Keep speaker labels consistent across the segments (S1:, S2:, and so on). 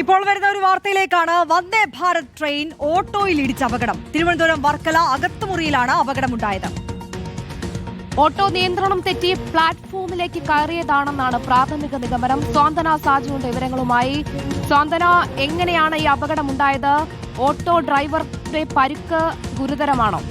S1: ഇപ്പോൾ വരുന്ന ഒരു വാർത്തയിലേക്കാണ്. വന്ദേ ഭാരത് ട്രെയിൻ ഓട്ടോയിൽ ഇടിച്ച അപകടം. തിരുവനന്തപുരം വർക്കല അകത്തുമുറിയിലാണ് അപകടമുണ്ടായത്.
S2: ഓട്ടോ നിയന്ത്രണം തെറ്റി പ്ലാറ്റ്ഫോമിലേക്ക് കയറിയതാണെന്നാണ് പ്രാഥമിക നിഗമനം. സ്വാന്തന സാജുവിന്റെ വിവരങ്ങളുമായി. സ്വാന്തന, എങ്ങനെയാണ് ഈ അപകടമുണ്ടായത്? ഓട്ടോ ഡ്രൈവറുടെ പരിക്ക് ഗുരുതരമാണോ?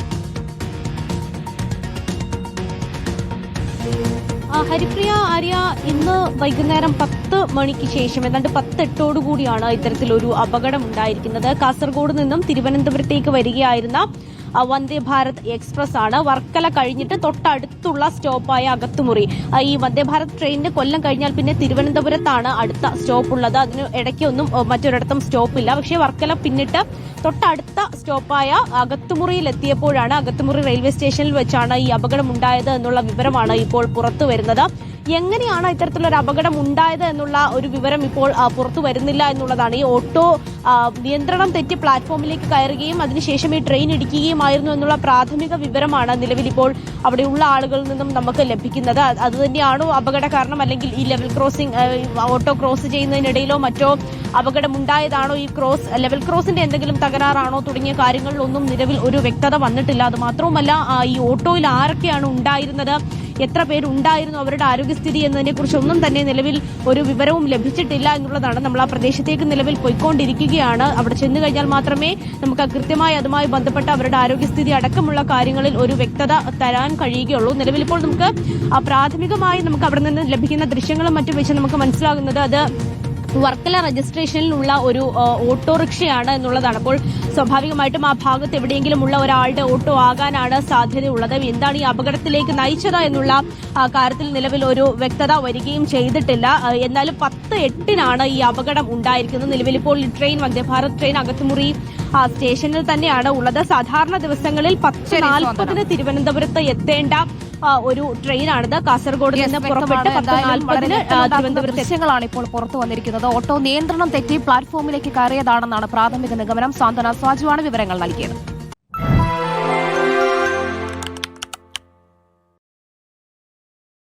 S3: ഹരിപ്രിയ, ആര്യ, ഇന്ന് വൈകുന്നേരം 10 മണിക്ക് ശേഷം ഏതാണ്ട് 10:08 കൂടിയാണ് ഇത്തരത്തിലൊരു അപകടം ഉണ്ടായിരിക്കുന്നത്. കാസർഗോഡ് നിന്നും തിരുവനന്തപുരത്തേക്ക് വരികയായിരുന്ന വന്ദേ ഭാരത് എക്സ്പ്രസ് ആണ്. വർക്കല കഴിഞ്ഞിട്ട് തൊട്ടടുത്തുള്ള സ്റ്റോപ്പായ അകത്തുമുറി. ഈ വന്ദേ ഭാരത് ട്രെയിനിന് കൊല്ലം കഴിഞ്ഞാൽ പിന്നെ തിരുവനന്തപുരത്താണ് അടുത്ത സ്റ്റോപ്പ് ഉള്ളത്. അതിന് ഇടയ്ക്കൊന്നും മറ്റൊരിടത്തും സ്റ്റോപ്പില്ല. പക്ഷേ വർക്കല പിന്നിട്ട് തൊട്ടടുത്ത സ്റ്റോപ്പായ അകത്തുമുറിയിൽ എത്തിയപ്പോഴാണ്, അകത്തുമുറി റെയിൽവേ സ്റ്റേഷനിൽ വെച്ചാണ് ഈ അപകടം ഉണ്ടായത് എന്നുള്ള വിവരമാണ് ഇപ്പോൾ പുറത്തു വരുന്നത്. എങ്ങനെയാണ് ഇത്തരത്തിലൊരു അപകടം ഉണ്ടായത് എന്നുള്ള ഒരു വിവരം ഇപ്പോൾ പുറത്തു വരുന്നില്ല എന്നുള്ളതാണ്. ഈ ഓട്ടോ നിയന്ത്രണം തെറ്റി പ്ലാറ്റ്ഫോമിലേക്ക് കയറുകയും അതിനുശേഷം ഈ ട്രെയിൻ ഇടിക്കുകയുമായിരുന്നു എന്നുള്ള പ്രാഥമിക വിവരമാണ് നിലവിൽ ഇപ്പോൾ അവിടെയുള്ള ആളുകളിൽ നിന്നും നമുക്ക് ലഭിക്കുന്നത്. അതുതന്നെയാണോ അപകട കാരണം, അല്ലെങ്കിൽ ഈ ലെവൽ ക്രോസിംഗ് ഓട്ടോ ക്രോസ് ചെയ്യുന്നതിനിടയിലോ മറ്റോ അപകടം ഉണ്ടായതാണോ, ഈ ലെവൽ ക്രോസിന്റെ എന്തെങ്കിലും തകരാറാണോ തുടങ്ങിയ കാര്യങ്ങളിലൊന്നും നിലവിൽ ഒരു വ്യക്തത വന്നിട്ടില്ല. അത് മാത്രവുമല്ല, ഈ ഓട്ടോയിൽ ആരൊക്കെയാണ് ഉണ്ടായിരുന്നത്, എത്ര പേരുണ്ടായിരുന്നു, അവരുടെ ആരോഗ്യസ്ഥിതി എന്നതിനെ കുറിച്ചൊന്നും തന്നെ നിലവിൽ ഒരു വിവരവും ലഭിച്ചിട്ടില്ല എന്നുള്ളതാണ്. നമ്മൾ ആ പ്രദേശത്തേക്ക് നിലവിൽ പോയിക്കൊണ്ടിരിക്കുകയാണ്. അവിടെ ചെന്നു കഴിഞ്ഞാൽ മാത്രമേ നമുക്ക് കൃത്യമായി അതുമായി ബന്ധപ്പെട്ട അവരുടെ ആരോഗ്യസ്ഥിതി അടക്കമുള്ള കാര്യങ്ങളിൽ ഒരു വ്യക്തത തരാൻ കഴിയുകയുള്ളൂ. നിലവിൽ ഇപ്പോൾ നമുക്ക് പ്രാഥമികമായി നമുക്ക് അവിടെ നിന്ന് ലഭിക്കുന്ന ദൃശ്യങ്ങളും മറ്റും വെച്ച് നമുക്ക് മനസ്സിലാകുന്നത് അത് വർക്കല രജിസ്ട്രേഷനിലുള്ള ഒരു ഓട്ടോറിക്ഷയാണ് എന്നുള്ളതാണ്. അപ്പോൾ സ്വാഭാവികമായിട്ടും ആ ഭാഗത്ത് എവിടെയെങ്കിലും ഉള്ള ഒരാളുടെ ഓട്ടോ ആകാനാണ് സാധ്യതയുള്ളത്. എന്താണ് ഈ അപകടത്തിലേക്ക് നയിച്ചത് എന്നുള്ള കാര്യത്തിൽ നിലവിൽ ഒരു വ്യക്തത വരികയും ചെയ്തിട്ടില്ല. എന്നാലും 10:08 ഈ അപകടം ഉണ്ടായിരിക്കുന്നത്. നിലവിൽ ഇപ്പോൾ ട്രെയിൻ, വന്ദേ ഭാരത് ട്രെയിൻ അകത്തുമുറി സ്റ്റേഷനിൽ തന്നെയാണ് ഉള്ളത്. സാധാരണ ദിവസങ്ങളിൽ 10:40 തിരുവനന്തപുരത്ത് എത്തേണ്ട ഒരു ട്രെയിനാണിത്. കാസർഗോഡ് നിന്ന് പുറപ്പെട്ട് 10:40 തിരുവനന്തപുരത്ത്.
S2: ദൃശ്യങ്ങളാണ് ഇപ്പോൾ പുറത്തു വന്നിരിക്കുന്നത്. ഓട്ടോ നിയന്ത്രണം തെറ്റി പ്ലാറ്റ്ഫോമിലേക്ക് കയറിയതാണെന്നാണ് പ്രാഥമിക നിഗമനം. സാന്തന സാജുവാണ് വിവരങ്ങൾ നൽകിയത്.